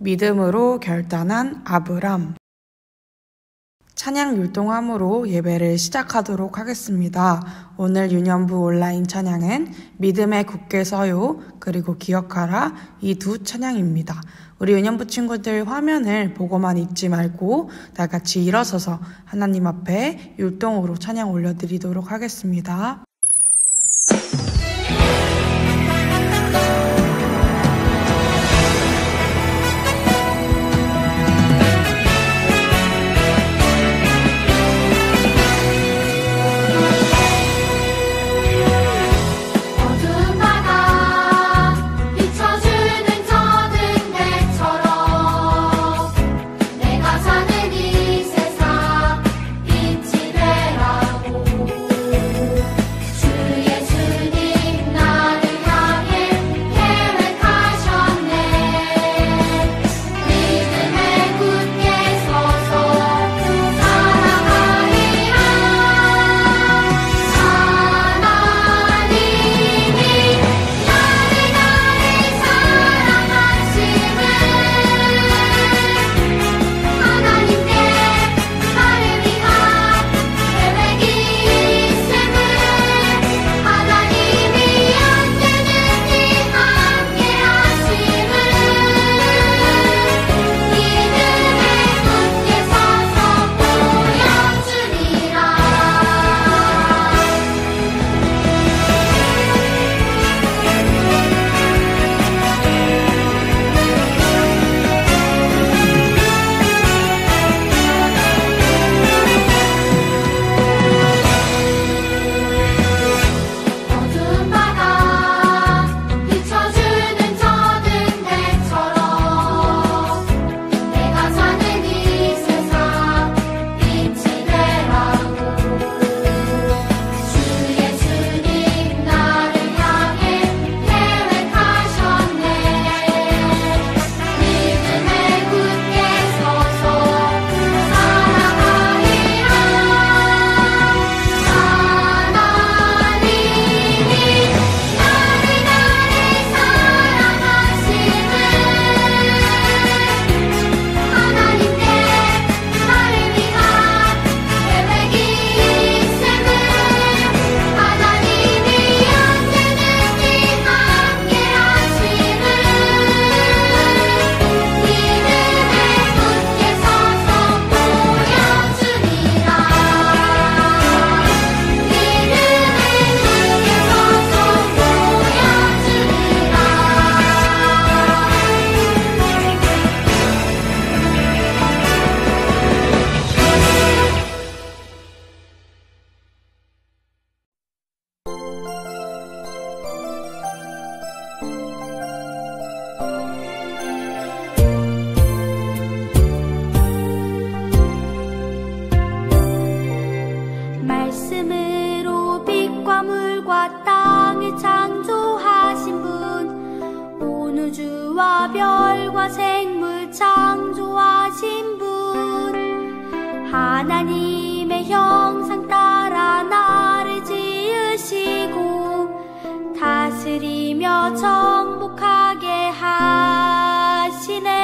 믿음으로 결단한 아브람. 찬양 율동함으로 예배를 시작하도록 하겠습니다. 오늘 유년부 온라인 찬양은 믿음에 굳게 서요 그리고 기억하라 이 두 찬양입니다. 우리 유년부 친구들 화면을 보고만 있지 말고 다 같이 일어서서 하나님 앞에 율동으로 찬양 올려드리도록 하겠습니다. 말씀으로 빛과 물과 땅을 창조하신 분, 온 우주와 별과 생물 창조하신 분, 하나님의 형상 따라 나를 지으시고 다스리며 정복하게 하시네.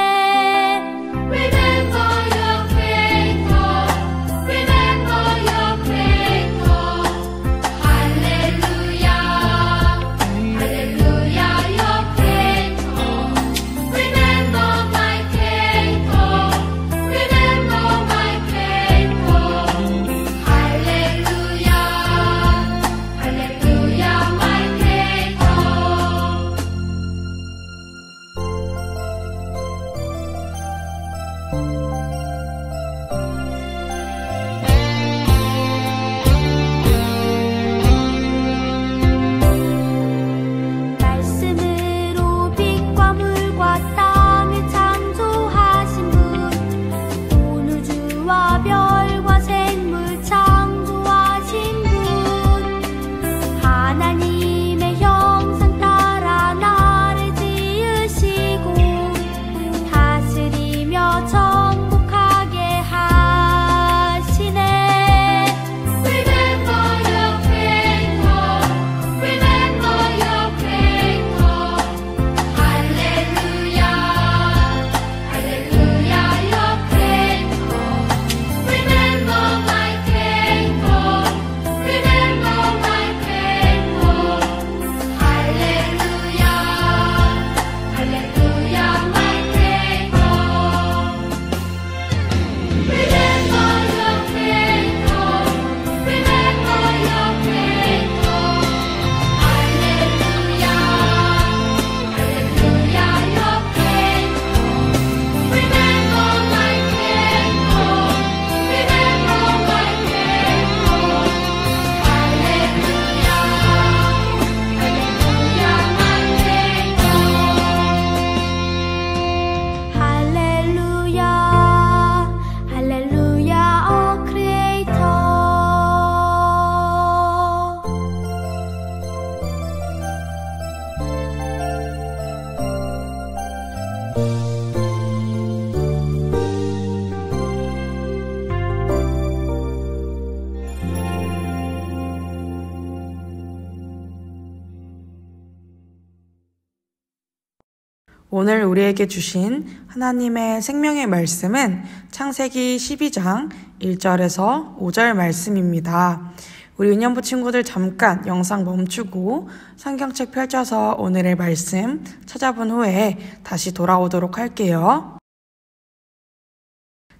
오늘 우리에게 주신 하나님의 생명의 말씀은 창세기 12장 1절에서 5절 말씀입니다. 우리 유년부 친구들 잠깐 영상 멈추고 성경책 펼쳐서 오늘의 말씀 찾아본 후에 다시 돌아오도록 할게요.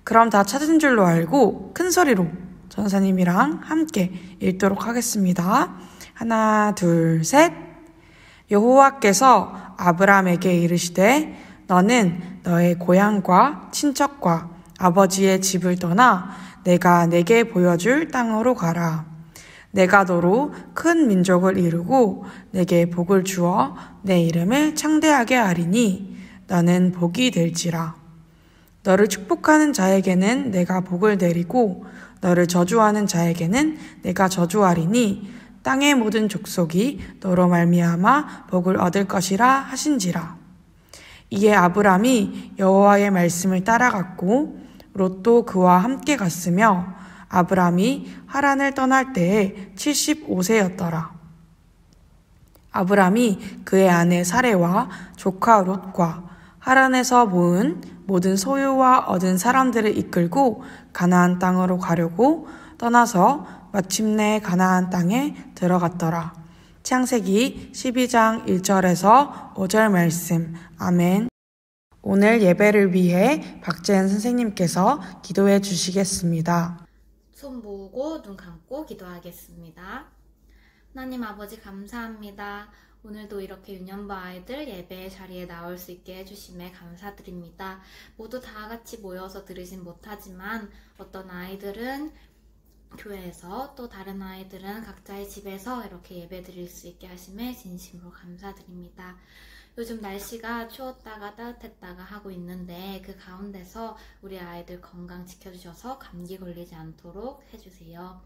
그럼 다 찾은 줄로 알고 큰 소리로 전사님이랑 함께 읽도록 하겠습니다. 하나, 둘, 셋. 여호와께서 아브람에게 이르시되 너는 너의 고향과 친척과 아버지의 집을 떠나 내가 내게 보여줄 땅으로 가라. 내가 너로 큰 민족을 이루고 내게 복을 주어 내 이름을 창대하게 하리니 너는 복이 될지라. 너를 축복하는 자에게는 내가 복을 내리고 너를 저주하는 자에게는 내가 저주하리니 땅의 모든 족속이 너로 말미암아 복을 얻을 것이라 하신지라. 이에 아브람이 여호와의 말씀을 따라갔고 롯도 그와 함께 갔으며 아브람이 하란을 떠날 때에 75세였더라. 아브람이 그의 아내 사레와 조카 롯과 하란에서 모은 모든 소유와 얻은 사람들을 이끌고 가나안 땅으로 가려고 떠나서 마침내 가나안 땅에 들어갔더라. 창세기 12장 1절에서 5절 말씀. 아멘. 오늘 예배를 위해 박재현 선생님께서 기도해 주시겠습니다. 손 모으고 눈 감고 기도하겠습니다. 하나님 아버지 감사합니다. 오늘도 이렇게 유년부 아이들 예배 자리에 나올 수 있게 해주심에 감사드립니다. 모두 다 같이 모여서 들으진 못하지만 어떤 아이들은 교회에서 또 다른 아이들은 각자의 집에서 이렇게 예배 드릴 수 있게 하심에 진심으로 감사드립니다. 요즘 날씨가 추웠다가 따뜻했다가 하고 있는데 그 가운데서 우리 아이들 건강 지켜주셔서 감기 걸리지 않도록 해주세요.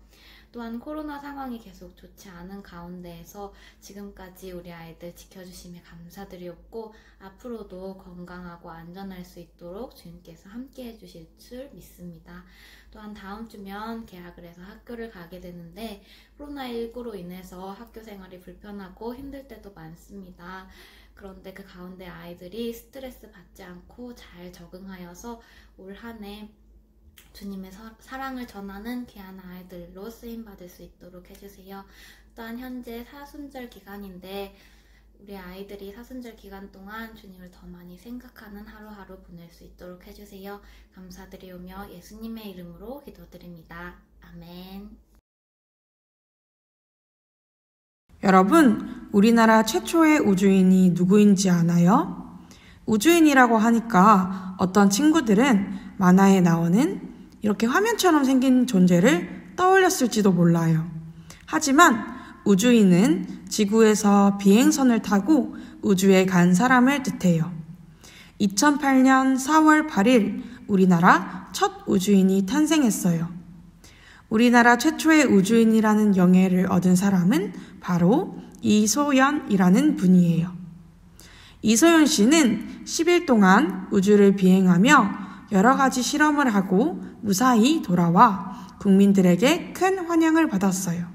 또한 코로나 상황이 계속 좋지 않은 가운데에서 지금까지 우리 아이들 지켜주심에 감사드리옵고 앞으로도 건강하고 안전할 수 있도록 주님께서 함께 해주실 줄 믿습니다. 또한 다음 주면 개학을 해서 학교를 가게 되는데 코로나19로 인해서 학교 생활이 불편하고 힘들 때도 많습니다. 그런데 그 가운데 아이들이 스트레스 받지 않고 잘 적응하여서 올 한 해 주님의 사랑을 전하는 귀한 아이들로 쓰임받을 수 있도록 해주세요. 또한 현재 사순절 기간인데 우리 아이들이 사순절 기간 동안 주님을 더 많이 생각하는 하루하루 보낼 수 있도록 해주세요. 감사드리오며 예수님의 이름으로 기도드립니다. 아멘. 여러분, 우리나라 최초의 우주인이 누구인지 아나요? 우주인이라고 하니까 어떤 친구들은 만화에 나오는 이렇게 화면처럼 생긴 존재를 떠올렸을지도 몰라요. 하지만 우주인은 지구에서 비행선을 타고 우주에 간 사람을 뜻해요. 2008년 4월 8일 우리나라 첫 우주인이 탄생했어요. 우리나라 최초의 우주인이라는 영예를 얻은 사람은 바로 이소연이라는 분이에요. 이소연 씨는 10일 동안 우주를 비행하며 여러 가지 실험을 하고 무사히 돌아와 국민들에게 큰 환영을 받았어요.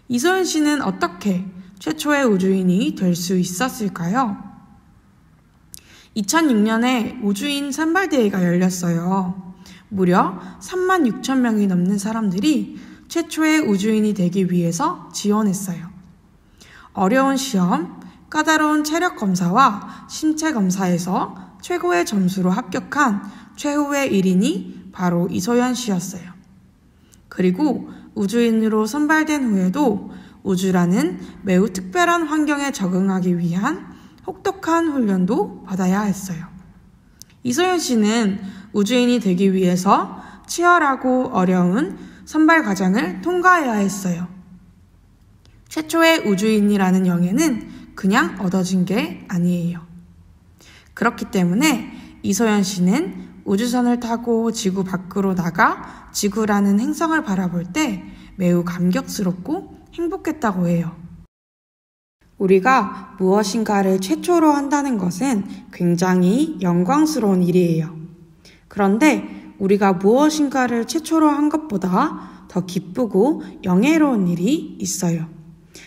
이소연 씨는 어떻게 최초의 우주인이 될 수 있었을까요? 2006년에 우주인 선발대회가 열렸어요. 무려 36,000명이 넘는 사람들이 최초의 우주인이 되기 위해서 지원했어요. 어려운 시험, 까다로운 체력 검사와 신체 검사에서 최고의 점수로 합격한 최후의 1인이 바로 이소연 씨였어요. 그리고 우주인으로 선발된 후에도 우주라는 매우 특별한 환경에 적응하기 위한 혹독한 훈련도 받아야 했어요. 이소연 씨는 우주인이 되기 위해서 치열하고 어려운 선발 과정을 통과해야 했어요. 최초의 우주인이라는 영예는 그냥 얻어진 게 아니에요. 그렇기 때문에 이소연 씨는 우주선을 타고 지구 밖으로 나가 지구라는 행성을 바라볼 때 매우 감격스럽고 행복했다고 해요. 우리가 무엇인가를 최초로 한다는 것은 굉장히 영광스러운 일이에요. 그런데 우리가 무엇인가를 최초로 한 것보다 더 기쁘고 영예로운 일이 있어요.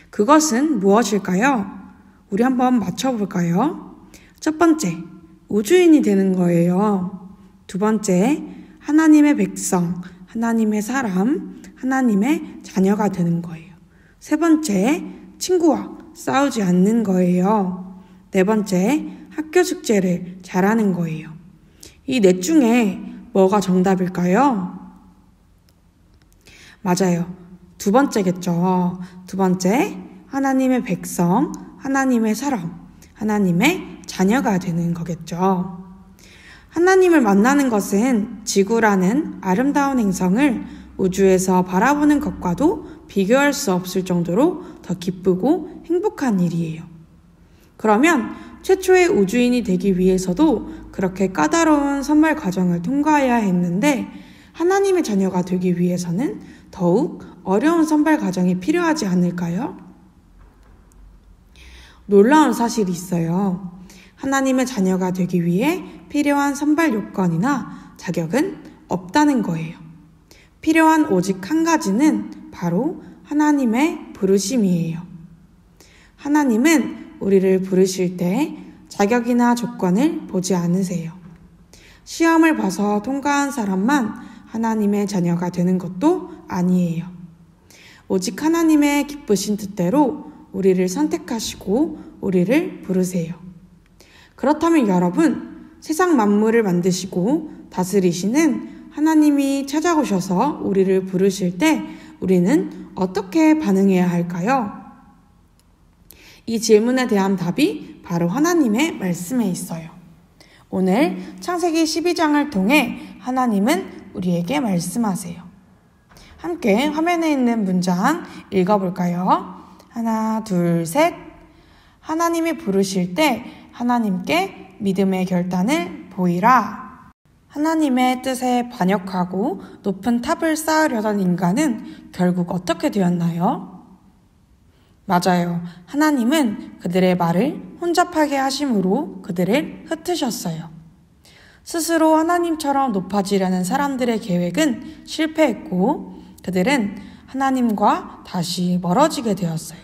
그것은 무엇일까요? 우리 한번 맞춰볼까요? 첫 번째, 우주인이 되는 거예요. 두 번째, 하나님의 백성, 하나님의 사람, 하나님의 자녀가 되는 거예요. 세 번째, 친구와 싸우지 않는 거예요. 네 번째, 학교 숙제를 잘하는 거예요. 이 넷 중에 뭐가 정답일까요? 맞아요. 두 번째겠죠. 두 번째, 하나님의 백성, 하나님의 사람, 하나님의 자녀가 되는 거겠죠. 하나님을 만나는 것은 지구라는 아름다운 행성을 우주에서 바라보는 것과도 비교할 수 없을 정도로 더 기쁘고 행복한 일이에요. 그러면 최초의 우주인이 되기 위해서도 그렇게 까다로운 선발 과정을 통과해야 했는데 하나님의 자녀가 되기 위해서는 더욱 어려운 선발 과정이 필요하지 않을까요? 놀라운 사실이 있어요. 하나님의 자녀가 되기 위해 필요한 선발 요건이나 자격은 없다는 거예요. 필요한 오직 한 가지는 바로 하나님의 부르심이에요. 하나님은 우리를 부르실 때 자격이나 조건을 보지 않으세요. 시험을 봐서 통과한 사람만 하나님의 자녀가 되는 것도 아니에요. 오직 하나님의 기쁘신 뜻대로 우리를 선택하시고 우리를 부르세요. 그렇다면 여러분, 세상 만물을 만드시고 다스리시는 하나님이 찾아오셔서 우리를 부르실 때 우리는 어떻게 반응해야 할까요? 이 질문에 대한 답이 바로 하나님의 말씀에 있어요. 오늘 창세기 12장을 통해 하나님은 우리에게 말씀하세요. 함께 화면에 있는 문장 읽어볼까요? 하나, 둘, 셋. 하나님이 부르실 때 하나님께 믿음의 결단을 보이라. 하나님의 뜻에 반역하고 높은 탑을 쌓으려던 인간은 결국 어떻게 되었나요? 맞아요. 하나님은 그들의 말을 혼잡하게 하심으로 그들을 흩으셨어요. 스스로 하나님처럼 높아지려는 사람들의 계획은 실패했고 그들은 하나님과 다시 멀어지게 되었어요.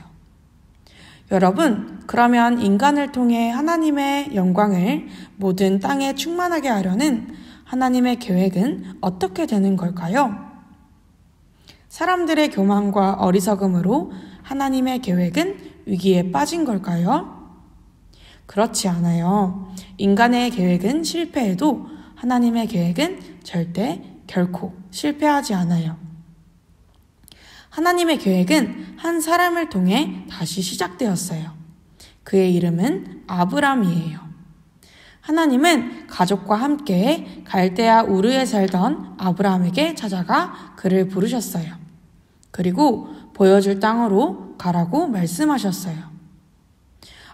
여러분, 그러면 인간을 통해 하나님의 영광을 모든 땅에 충만하게 하려는 하나님의 계획은 어떻게 되는 걸까요? 사람들의 교만과 어리석음으로 하나님의 계획은 위기에 빠진 걸까요? 그렇지 않아요. 인간의 계획은 실패해도 하나님의 계획은 절대 결코 실패하지 않아요. 하나님의 계획은 한 사람을 통해 다시 시작되었어요. 그의 이름은 아브람이에요. 하나님은 가족과 함께 갈대아 우르에 살던 아브람에게 찾아가 그를 부르셨어요. 그리고 보여줄 땅으로 가라고 말씀하셨어요.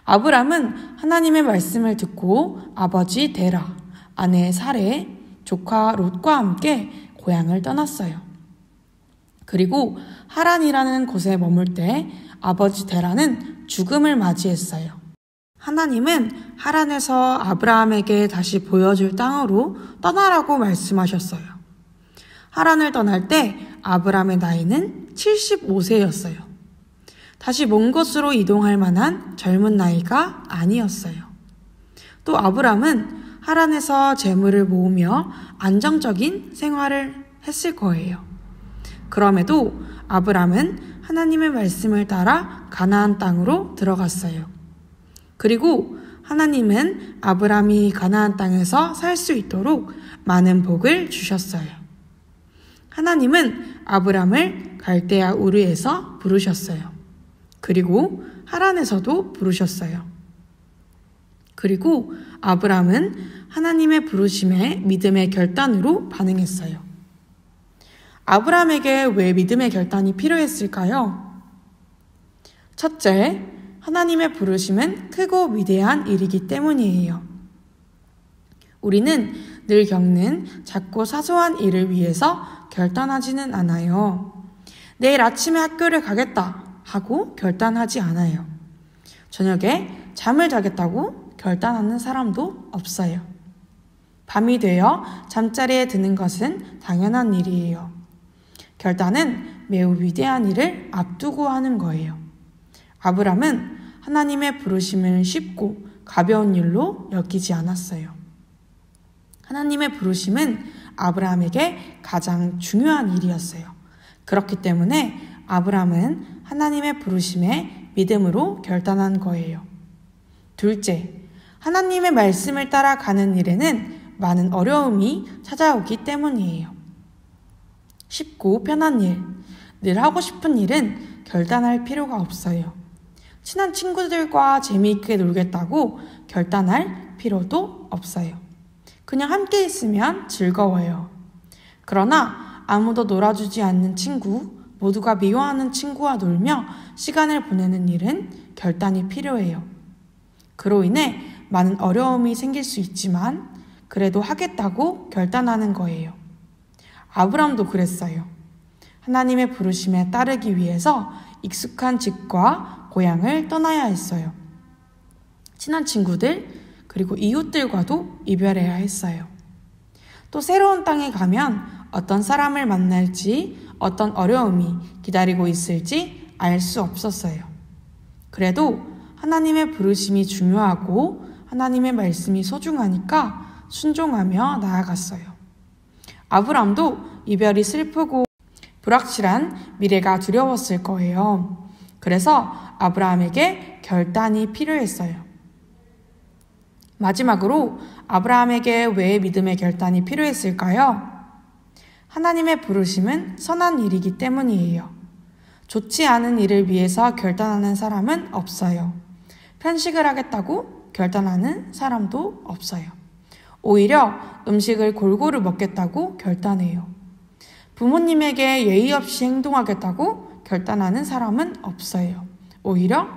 아브람은 하나님의 말씀을 듣고 아버지 데라, 아내 사레, 조카 롯과 함께 고향을 떠났어요. 그리고 하란이라는 곳에 머물 때 아버지 데라는 죽음을 맞이했어요. 하나님은 하란에서 아브라함에게 다시 보여줄 땅으로 떠나라고 말씀하셨어요. 하란을 떠날 때 아브라함의 나이는 75세였어요. 다시 먼 곳으로 이동할 만한 젊은 나이가 아니었어요. 또 아브라함은 하란에서 재물을 모으며 안정적인 생활을 했을 거예요. 그럼에도 아브라함은 하나님의 말씀을 따라 가나안 땅으로 들어갔어요. 그리고 하나님은 아브라함이 가나안 땅에서 살 수 있도록 많은 복을 주셨어요. 하나님은 아브라함을 갈대아 우르에서 부르셨어요. 그리고 하란에서도 부르셨어요. 그리고 아브라함은 하나님의 부르심에 믿음의 결단으로 반응했어요. 아브라함에게 왜 믿음의 결단이 필요했을까요? 첫째, 하나님의 부르심은 크고 위대한 일이기 때문이에요. 우리는 늘 겪는 작고 사소한 일을 위해서 결단하지는 않아요. 내일 아침에 학교를 가겠다 하고 결단하지 않아요. 저녁에 잠을 자겠다고 결단하는 사람도 없어요. 밤이 되어 잠자리에 드는 것은 당연한 일이에요. 결단은 매우 위대한 일을 앞두고 하는 거예요. 아브람은 하나님의 부르심을 쉽고 가벼운 일로 여기지 않았어요. 하나님의 부르심은 아브라함에게 가장 중요한 일이었어요. 그렇기 때문에 아브라함은 하나님의 부르심에 믿음으로 결단한 거예요. 둘째, 하나님의 말씀을 따라가는 일에는 많은 어려움이 찾아오기 때문이에요. 쉽고 편한 일, 늘 하고 싶은 일은 결단할 필요가 없어요. 친한 친구들과 재미있게 놀겠다고 결단할 필요도 없어요. 그냥 함께 있으면 즐거워요. 그러나 아무도 놀아주지 않는 친구, 모두가 미워하는 친구와 놀며 시간을 보내는 일은 결단이 필요해요. 그로 인해 많은 어려움이 생길 수 있지만 그래도 하겠다고 결단하는 거예요. 아브람도 그랬어요. 하나님의 부르심에 따르기 위해서 익숙한 집과 고향을 떠나야 했어요. 친한 친구들, 그리고 이웃들과도 이별해야 했어요. 또 새로운 땅에 가면 어떤 사람을 만날지, 어떤 어려움이 기다리고 있을지 알 수 없었어요. 그래도 하나님의 부르심이 중요하고 하나님의 말씀이 소중하니까 순종하며 나아갔어요. 아브람도 이별이 슬프고 불확실한 미래가 두려웠을 거예요. 그래서 아브라함에게 결단이 필요했어요. 마지막으로 아브라함에게 왜 믿음의 결단이 필요했을까요? 하나님의 부르심은 선한 일이기 때문이에요. 좋지 않은 일을 위해서 결단하는 사람은 없어요. 편식을 하겠다고 결단하는 사람도 없어요. 오히려 음식을 골고루 먹겠다고 결단해요. 부모님에게 예의 없이 행동하겠다고 결단하는 사람은 없어요. 오히려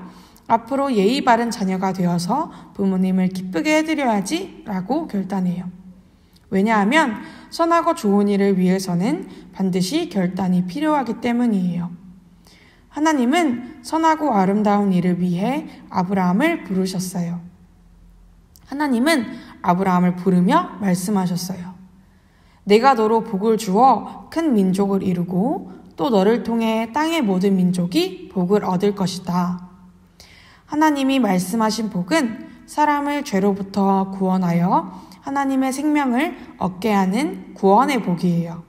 앞으로 예의 바른 자녀가 되어서 부모님을 기쁘게 해드려야지 라고 결단해요. 왜냐하면 선하고 좋은 일을 위해서는 반드시 결단이 필요하기 때문이에요. 하나님은 선하고 아름다운 일을 위해 아브라함을 부르셨어요. 하나님은 아브라함을 부르며 말씀하셨어요. 내가 너로 복을 주어 큰 민족을 이루고 또 너를 통해 땅의 모든 민족이 복을 얻을 것이다. 하나님이 말씀하신 복은 사람을 죄로부터 구원하여 하나님의 생명을 얻게 하는 구원의 복이에요.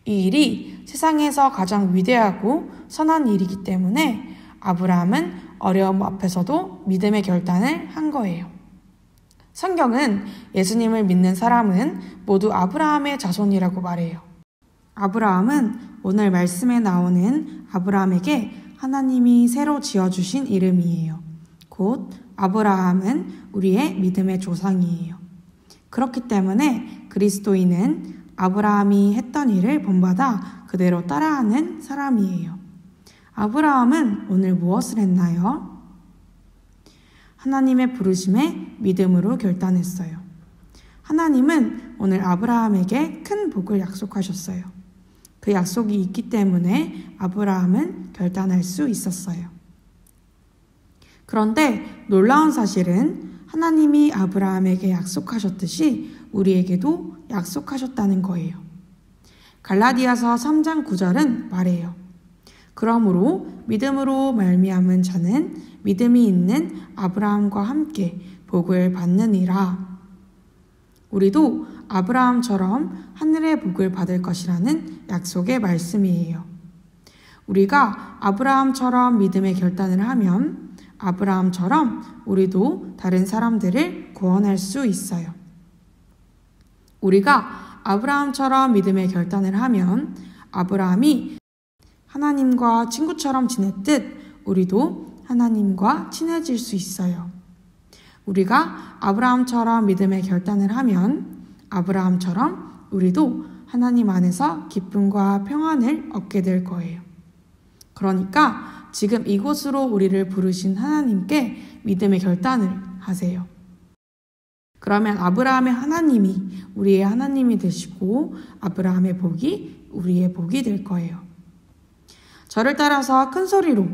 이 일이 세상에서 가장 위대하고 선한 일이기 때문에 아브라함은 어려움 앞에서도 믿음의 결단을 한 거예요. 성경은 예수님을 믿는 사람은 모두 아브라함의 자손이라고 말해요. 아브라함은 오늘 말씀에 나오는 아브라함에게 하나님이 새로 지어주신 이름이에요. 곧 아브라함은 우리의 믿음의 조상이에요. 그렇기 때문에 그리스도인은 아브라함이 했던 일을 본받아 그대로 따라하는 사람이에요. 아브라함은 오늘 무엇을 했나요? 하나님의 부르심에 믿음으로 결단했어요. 하나님은 오늘 아브라함에게 큰 복을 약속하셨어요. 그 약속이 있기 때문에 아브라함은 결단할 수 있었어요. 그런데 놀라운 사실은 하나님이 아브라함에게 약속하셨듯이 우리에게도 약속하셨다는 거예요. 갈라디아서 3장 9절은 말해요. 그러므로 믿음으로 말미암은 자는 믿음이 있는 아브라함과 함께 복을 받느니라. 우리도 아브라함처럼 하늘의 복을 받을 것이라는 약속의 말씀이에요. 우리가 아브라함처럼 믿음의 결단을 하면 아브라함처럼 우리도 다른 사람들을 구원할 수 있어요. 우리가 아브라함처럼 믿음의 결단을 하면 아브라함이 하나님과 친구처럼 지냈듯 우리도 하나님과 친해질 수 있어요. 우리가 아브라함처럼 믿음의 결단을 하면 아브라함처럼 우리도 하나님 안에서 기쁨과 평안을 얻게 될 거예요. 그러니까 지금 이곳으로 우리를 부르신 하나님께 믿음의 결단을 하세요. 그러면 아브라함의 하나님이 우리의 하나님이 되시고 아브라함의 복이 우리의 복이 될 거예요. 저를 따라서 큰 소리로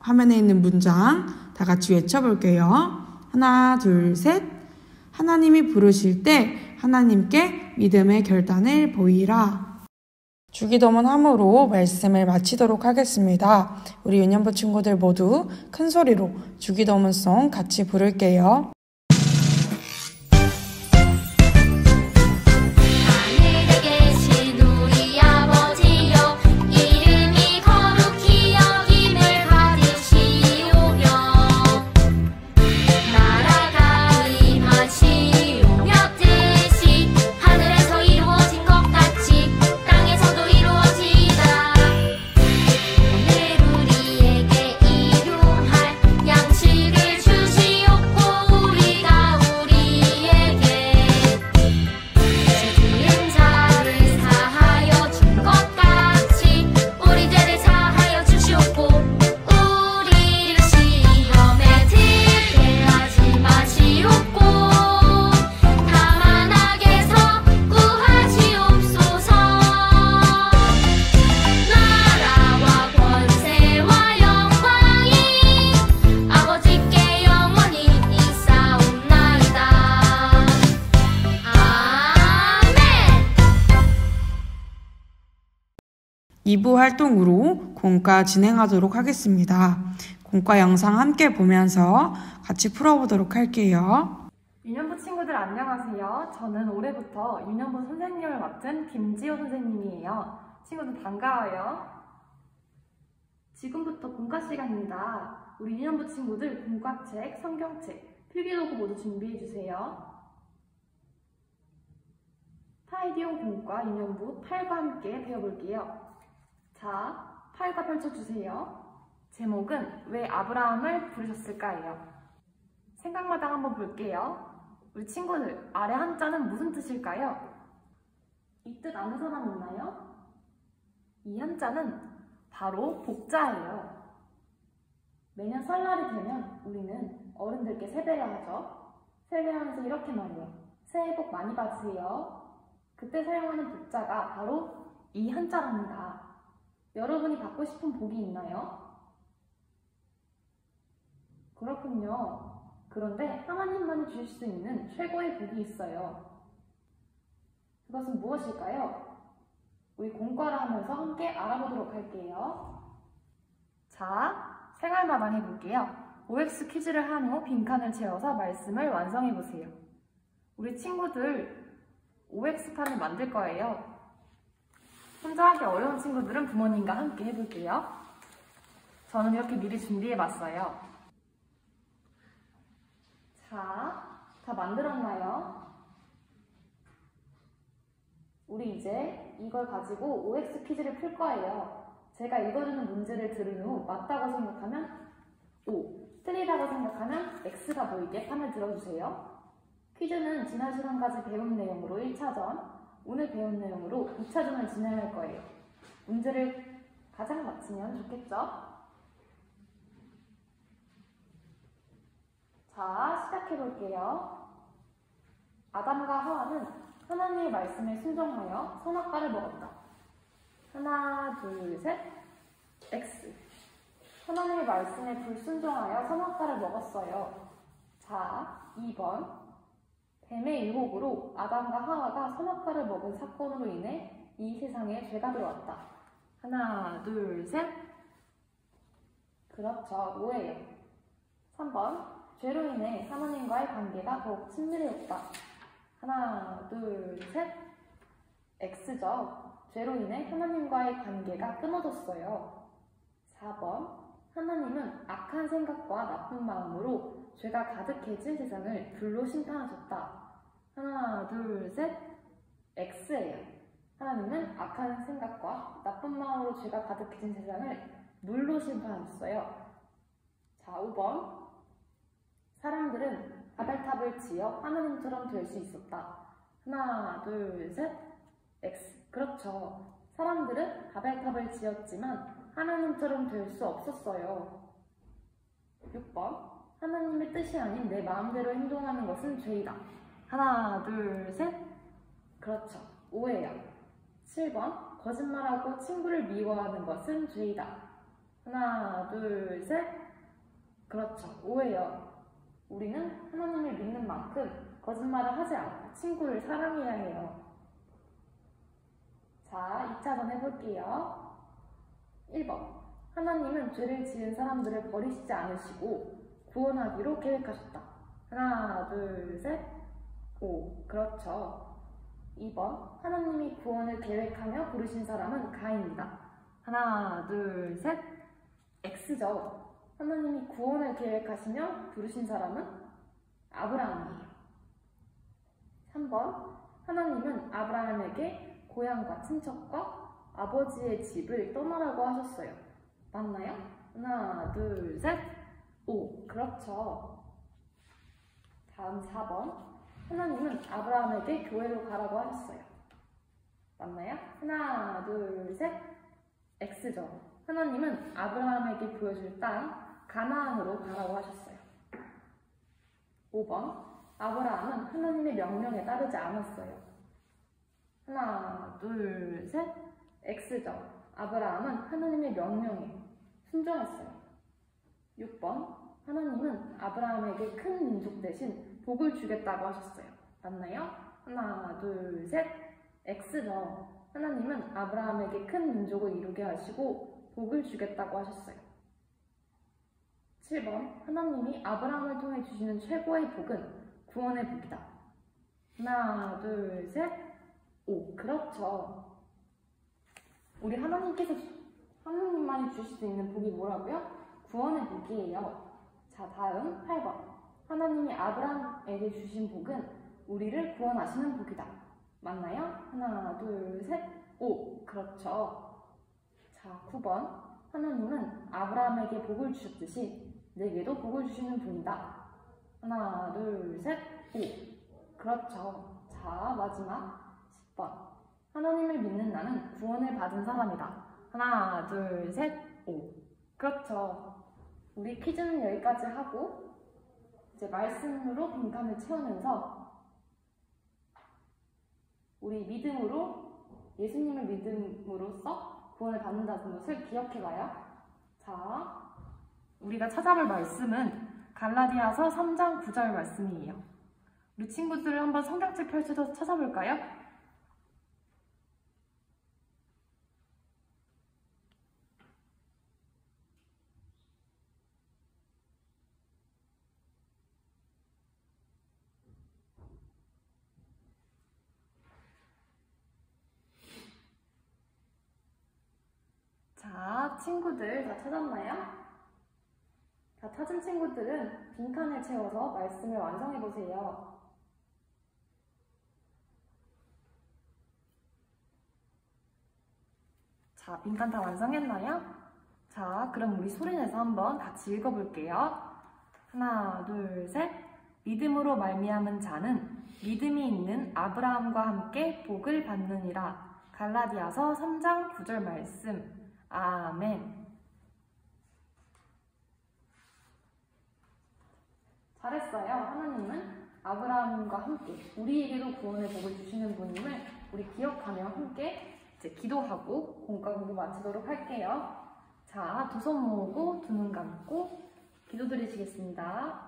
화면에 있는 문장 다 같이 외쳐볼게요. 하나, 둘, 셋. 하나님이 부르실 때 하나님께 믿음의 결단을 보이라. 주기도문 함으로 말씀을 마치도록 하겠습니다. 우리 유년부 친구들 모두 큰 소리로 주기도문송 같이 부를게요. 2부 활동으로 공과 진행하도록 하겠습니다. 공과 영상 함께 보면서 같이 풀어보도록 할게요. 유년부 친구들 안녕하세요. 저는 올해부터 유년부 선생님을 맡은 김지호 선생님이에요. 친구들 반가워요. 지금부터 공과 시간입니다. 우리 유년부 친구들 공과책, 성경책, 필기도구 모두 준비해주세요. 타이디온 공과 유년부 8과 함께 배워볼게요. 자, 8과 펼쳐주세요. 제목은 왜 아브라함을 부르셨을까요? 생각마다 한번 볼게요. 우리 친구들, 아래 한자는 무슨 뜻일까요? 이 뜻 아는 사람 있나요? 이 한자는 바로 복자예요. 매년 설날이 되면 우리는 어른들께 세배를 하죠. 세배하면서 이렇게 말해요. 새해 복 많이 받으세요. 그때 사용하는 복자가 바로 이 한자랍니다. 여러분이 받고 싶은 복이 있나요? 그렇군요. 그런데 하나님만이 주실 수 있는 최고의 복이 있어요. 그것은 무엇일까요? 우리 공과를 하면서 함께 알아보도록 할게요. 자, 생활마당 해볼게요. OX 퀴즈를 한 후 빈칸을 채워서 말씀을 완성해보세요. 우리 친구들 OX판을 만들 거예요. 혼자 하기 어려운 친구들은 부모님과 함께 해볼게요. 저는 이렇게 미리 준비해봤어요. 자, 다 만들었나요? 우리 이제 이걸 가지고 OX 퀴즈를 풀 거예요. 제가 읽어주는 문제를 들은 후 맞다고 생각하면 O, 틀리다고 생각하면 X가 보이게 판을 들어주세요. 퀴즈는 지난 시간까지 배운 내용으로 1차전, 오늘 배운 내용으로 2차전을 진행할 거예요. 문제를 가장 맞히면 좋겠죠? 자, 시작해볼게요. 아담과 하와는 하나님의 말씀에 순종하여 선악과를 먹었다. 하나, 둘, 셋. X. 하나님의 말씀에 불순종하여 선악과를 먹었어요. 자, 2번. 뱀의 유혹으로 아담과 하와가 선악과를 먹은 사건으로 인해 이 세상에 죄가 들어왔다. 하나, 둘, 셋. 그렇죠. 오예요. 3번. 죄로 인해 하나님과의 관계가 더욱 친밀해졌다. 하나, 둘, 셋. X죠. 죄로 인해 하나님과의 관계가 끊어졌어요. 4번. 하나님은 악한 생각과 나쁜 마음으로 죄가 가득해진 세상을 불로 심판하셨다. 하나, 둘, 셋. X예요. 하나님은 악한 생각과 나쁜 마음으로 죄가 가득해진 세상을 물로 심판하셨어요. 자, 5번. 사람들은 바벨탑을 지어 하나님처럼 될 수 있었다. 하나, 둘, 셋. X. 그렇죠. 사람들은 바벨탑을 지었지만 하나님처럼 될 수 없었어요. 6번. 하나님의 뜻이 아닌 내 마음대로 행동하는 것은 죄이다. 하나, 둘, 셋. 그렇죠. 오해요. 7번. 거짓말하고 친구를 미워하는 것은 죄이다. 하나, 둘, 셋. 그렇죠. 오해요. 우리는 하나님을 믿는 만큼 거짓말을 하지 않고 친구를 사랑해야 해요. 자, 2차전 해볼게요. 1번. 하나님은 죄를 지은 사람들을 버리시지 않으시고 구원하기로 계획하셨다. 하나, 둘, 셋. 오, 그렇죠. 2번. 하나님이 구원을 계획하며 부르신 사람은 가인이다. 하나, 둘, 셋. X죠. 하나님이 구원을 계획하시며 부르신 사람은 아브라함이에요. 3번. 하나님은 아브라함에게 고향과 친척과 아버지의 집을 떠나라고 하셨어요. 맞나요? 하나, 둘, 셋. 오, 그렇죠. 다음 4번. 하나님은 아브라함에게 교회로 가라고 하셨어요. 맞나요? 하나, 둘, 셋. X죠. 하나님은 아브라함에게 보여줄 땅 가나안으로 가라고 하셨어요. 5번. 아브라함은 하나님의 명령에 따르지 않았어요. 하나, 둘, 셋. X죠. 아브라함은 하나님의 명령에 순종했어요. 6번. 하나님은 아브라함에게 큰 민족 대신 복을 주겠다고 하셨어요. 맞나요? 하나, 둘, 셋. X죠. 하나님은 아브라함에게 큰 민족을 이루게 하시고 복을 주겠다고 하셨어요. 7번, 하나님이 아브라함을 통해 주시는 최고의 복은 구원의 복이다. 하나, 둘, 셋, 오. 그렇죠. 우리 하나님만이 주실 수 있는 복이 뭐라고요? 구원의 복이에요. 자, 다음 8번. 하나님이 아브라함에게 주신 복은 우리를 구원하시는 복이다. 맞나요? 하나, 둘, 셋, 오. 그렇죠. 자, 9번. 하나님은 아브라함에게 복을 주셨듯이 내게도 복을 주시는 분이다. 하나, 둘, 셋, 오. 그렇죠. 자, 마지막 10번. 하나님을 믿는 나는 구원을 받은 사람이다. 하나, 둘, 셋, 오. 그렇죠. 우리 퀴즈는 여기까지 하고 이제 말씀으로 빈칸을 채우면서 우리 예수님을 믿음으로써 구원을 받는다는 것을 기억해봐요. 자, 우리가 찾아볼 말씀은 갈라디아서 3장 9절 말씀이에요. 우리 친구들 한번 성경책 펼쳐서 찾아볼까요? 자, 친구들 다 찾았나요? 다 찾은 친구들은 빈칸을 채워서 말씀을 완성해보세요. 자, 빈칸 다 완성했나요? 자, 그럼 우리 소리내서 한번 같이 읽어볼게요. 하나, 둘, 셋. 믿음으로 말미암은 자는 믿음이 있는 아브라함과 함께 복을 받느니라. 갈라디아서 3장 9절 말씀. 아멘. 잘했어요. 하나님은 아브라함과 함께 우리에게도 구원의 복을 주시는 분임을 우리 기억하며 함께 이제 기도하고 공과 공부 마치도록 할게요. 자, 두 손 모으고 두 눈 감고 기도드리시겠습니다.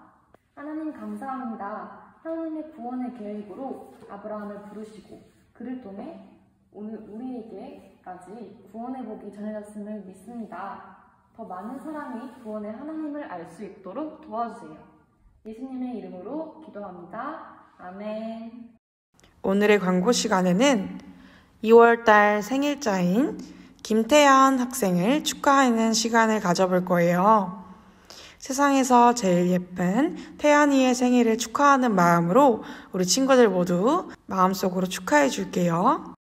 하나님 감사합니다. 하나님의 구원의 계획으로 아브라함을 부르시고 그를 통해 오늘 우리에게까지 구원의 복이 전해졌음을 믿습니다. 더 많은 사람이 구원의 하나님을 알 수 있도록 도와주세요. 예수님의 이름으로 기도합니다. 아멘. 오늘의 광고 시간에는 2월달 생일자인 김태연 학생을 축하하는 시간을 가져볼 거예요. 세상에서 제일 예쁜 태연이의 생일을 축하하는 마음으로 우리 친구들 모두 마음속으로 축하해 줄게요.